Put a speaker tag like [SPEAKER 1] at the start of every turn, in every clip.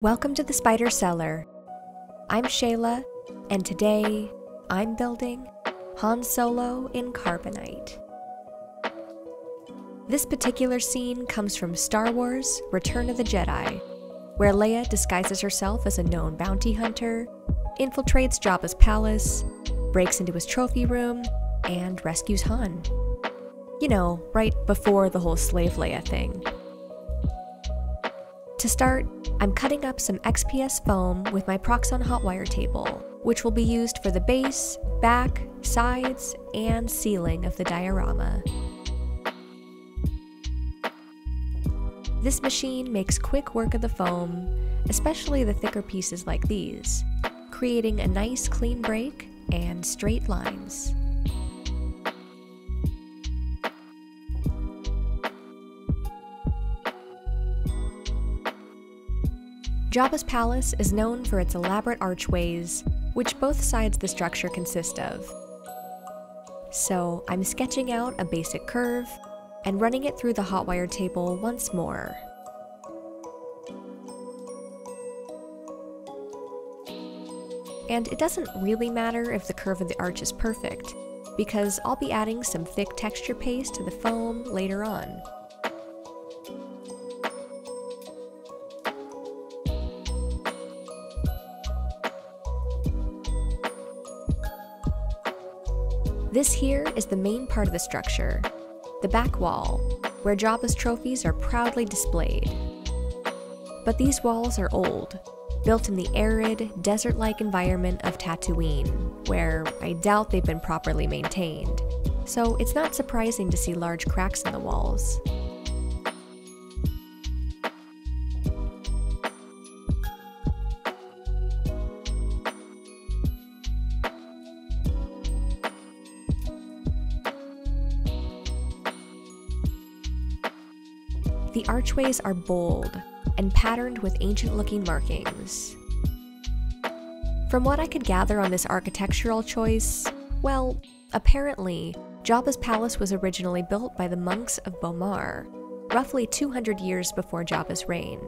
[SPEAKER 1] Welcome to the Spider Cellar. I'm Shayla, and today I'm building Han Solo in Carbonite. This particular scene comes from Star Wars: Return of the Jedi, where Leia disguises herself as a known bounty hunter, infiltrates Jabba's palace, breaks into his trophy room, and rescues Han. You know, right before the whole Slave Leia thing. To start, I'm cutting up some XPS foam with my Proxxon hot wire table, which will be used for the base, back, sides, and ceiling of the diorama. This machine makes quick work of the foam, especially the thicker pieces like these, creating a nice clean break and straight lines. Jabba's palace is known for its elaborate archways, which both sides of the structure consist of. So I'm sketching out a basic curve and running it through the hot wire table once more. And it doesn't really matter if the curve of the arch is perfect, because I'll be adding some thick texture paste to the foam later on. This here is the main part of the structure, the back wall, where Jabba's trophies are proudly displayed. But these walls are old, built in the arid, desert-like environment of Tatooine, where I doubt they've been properly maintained, so it's not surprising to see large cracks in the walls. The archways are bold and patterned with ancient-looking markings. From what I could gather on this architectural choice, well, apparently, Jabba's palace was originally built by the monks of Bomar, roughly 200 years before Jabba's reign.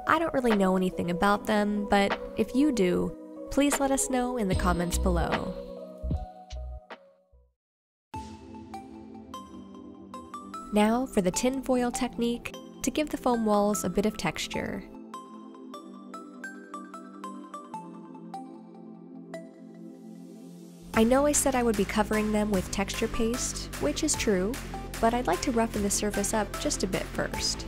[SPEAKER 1] I don't really know anything about them, but if you do, please let us know in the comments below. Now for the tin foil technique to give the foam walls a bit of texture. I know I said I would be covering them with texture paste, which is true, but I'd like to roughen the surface up just a bit first.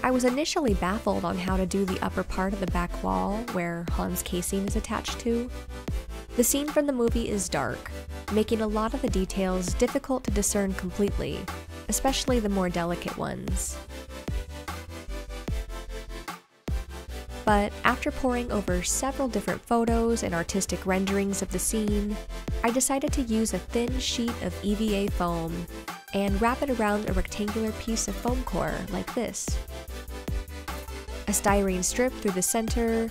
[SPEAKER 1] I was initially baffled on how to do the upper part of the back wall where Han's casing is attached to. The scene from the movie is dark, making a lot of the details difficult to discern completely, especially the more delicate ones. But after poring over several different photos and artistic renderings of the scene, I decided to use a thin sheet of EVA foam and wrap it around a rectangular piece of foam core like this. A styrene strip through the center,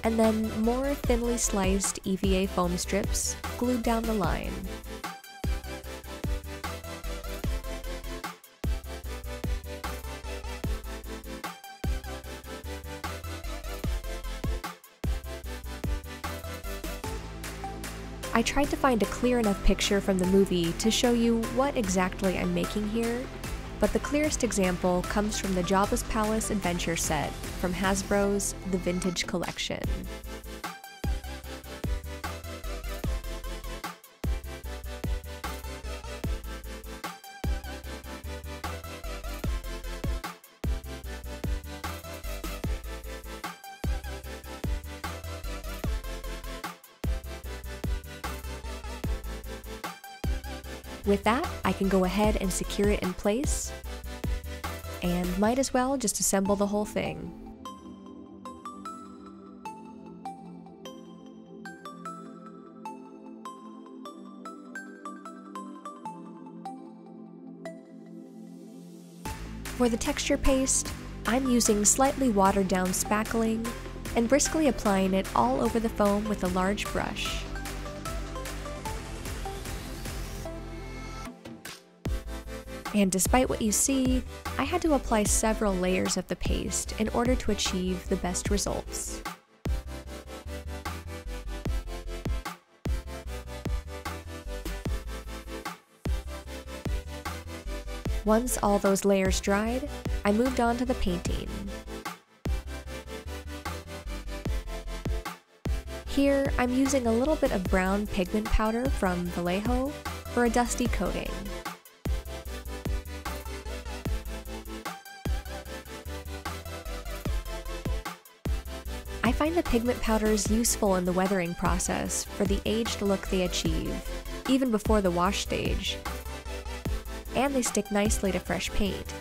[SPEAKER 1] and then more thinly sliced EVA foam strips glued down the line. I tried to find a clear enough picture from the movie to show you what exactly I'm making here, but the clearest example comes from the Jabba's Palace Adventure set from Hasbro's The Vintage Collection. With that, I can go ahead and secure it in place, and might as well just assemble the whole thing. For the texture paste, I'm using slightly watered down spackling and briskly applying it all over the foam with a large brush. And despite what you see, I had to apply several layers of the paste in order to achieve the best results. Once all those layers dried, I moved on to the painting. Here, I'm using a little bit of brown pigment powder from Vallejo for a dusty coating. I find the pigment powders useful in the weathering process for the aged look they achieve, even before the wash stage. And they stick nicely to fresh paint,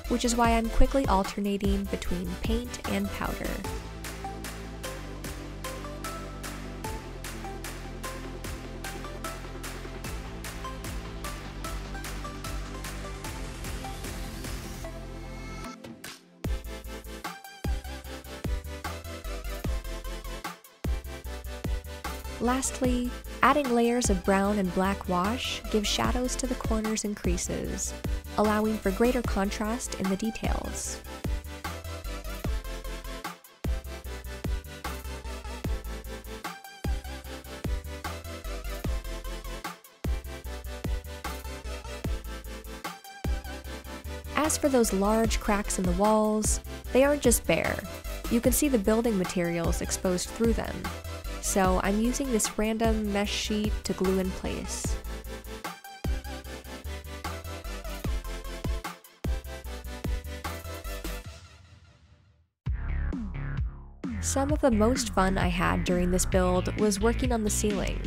[SPEAKER 1] which is why I'm quickly alternating between paint and powder. Lastly, adding layers of brown and black wash gives shadows to the corners and creases, allowing for greater contrast in the details. As for those large cracks in the walls, they aren't just bare. You can see the building materials exposed through them. So I'm using this random mesh sheet to glue in place. Some of the most fun I had during this build was working on the ceiling.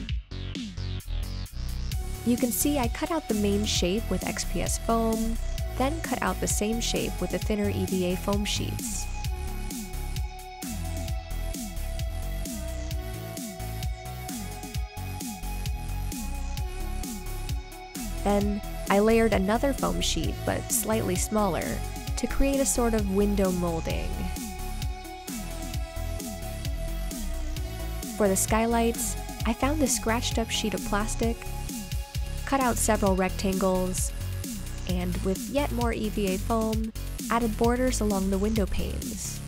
[SPEAKER 1] You can see I cut out the main shape with XPS foam, then cut out the same shape with the thinner EVA foam sheets. Then, I layered another foam sheet, but slightly smaller, to create a sort of window molding. For the skylights, I found this scratched up sheet of plastic, cut out several rectangles, and with yet more EVA foam, added borders along the window panes.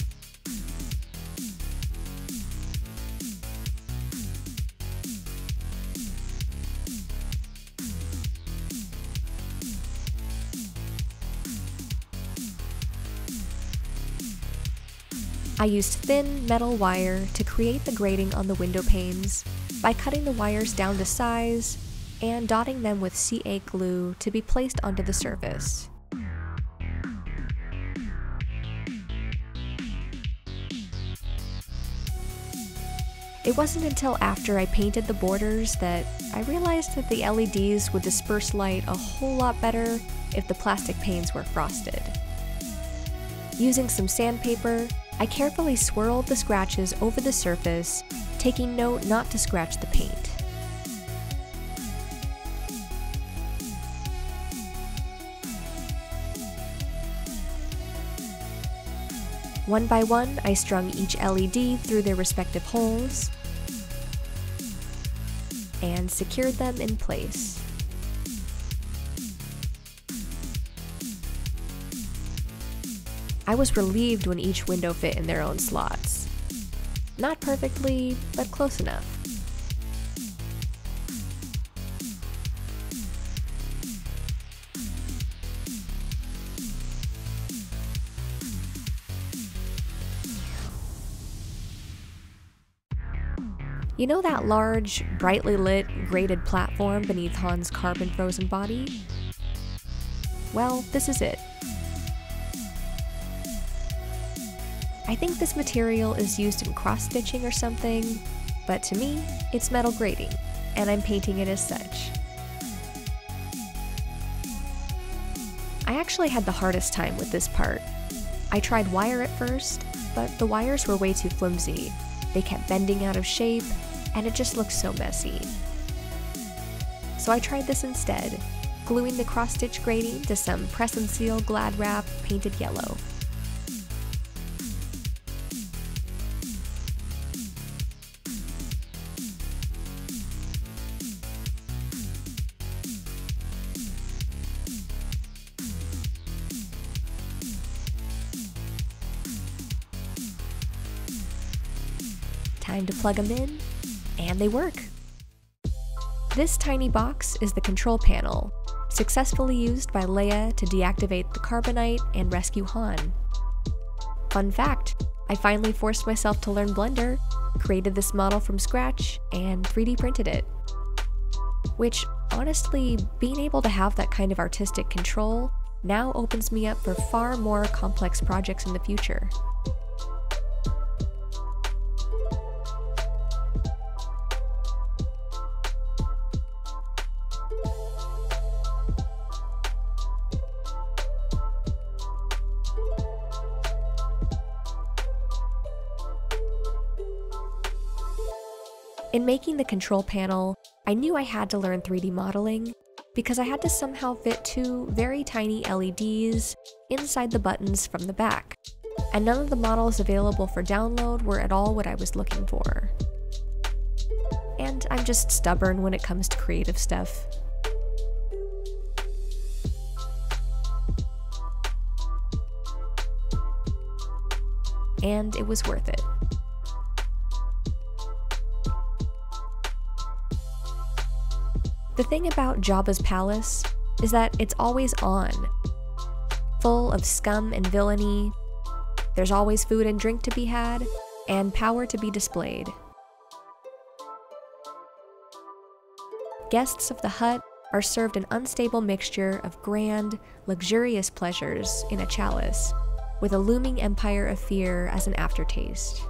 [SPEAKER 1] I used thin metal wire to create the grating on the window panes by cutting the wires down to size and dotting them with C8 glue to be placed onto the surface. It wasn't until after I painted the borders that I realized that the LEDs would disperse light a whole lot better if the plastic panes were frosted. Using some sandpaper, I carefully swirled the scratches over the surface, taking note not to scratch the paint. One by one, I strung each LED through their respective holes and secured them in place. I was relieved when each window fit in their own slots. Not perfectly, but close enough. You know that large, brightly lit, grated platform beneath Han's carbon-frozen body? Well, this is it. I think this material is used in cross-stitching or something, but to me, it's metal grating, and I'm painting it as such. I actually had the hardest time with this part. I tried wire at first, but the wires were way too flimsy. They kept bending out of shape, and it just looked so messy. So I tried this instead, gluing the cross-stitch grating to some press and seal Glad wrap painted yellow. Time to plug them in, and they work. This tiny box is the control panel, successfully used by Leia to deactivate the Carbonite and rescue Han. Fun fact, I finally forced myself to learn Blender, created this model from scratch, and 3D printed it. Which, honestly, being able to have that kind of artistic control now opens me up for far more complex projects in the future. In making the control panel, I knew I had to learn 3D modeling because I had to somehow fit two very tiny LEDs inside the buttons from the back, and none of the models available for download were at all what I was looking for. And I'm just stubborn when it comes to creative stuff. And it was worth it. The thing about Jabba's palace is that it's always on, full of scum and villainy. There's always food and drink to be had, and power to be displayed. Guests of the hut are served an unstable mixture of grand, luxurious pleasures in a chalice, with a looming empire of fear as an aftertaste.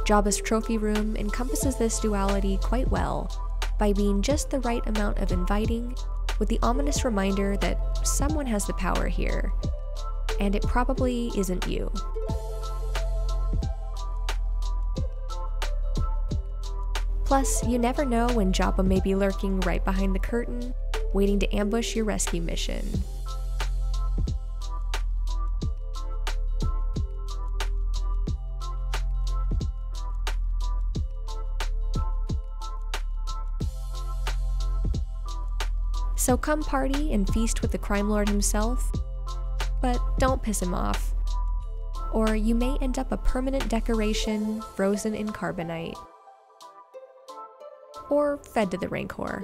[SPEAKER 1] Jabba's trophy room encompasses this duality quite well by being just the right amount of inviting, with the ominous reminder that someone has the power here, and it probably isn't you. Plus, you never know when Jabba may be lurking right behind the curtain, waiting to ambush your rescue mission. So come party and feast with the crime lord himself, but don't piss him off, or you may end up a permanent decoration frozen in carbonite, or fed to the Rancor.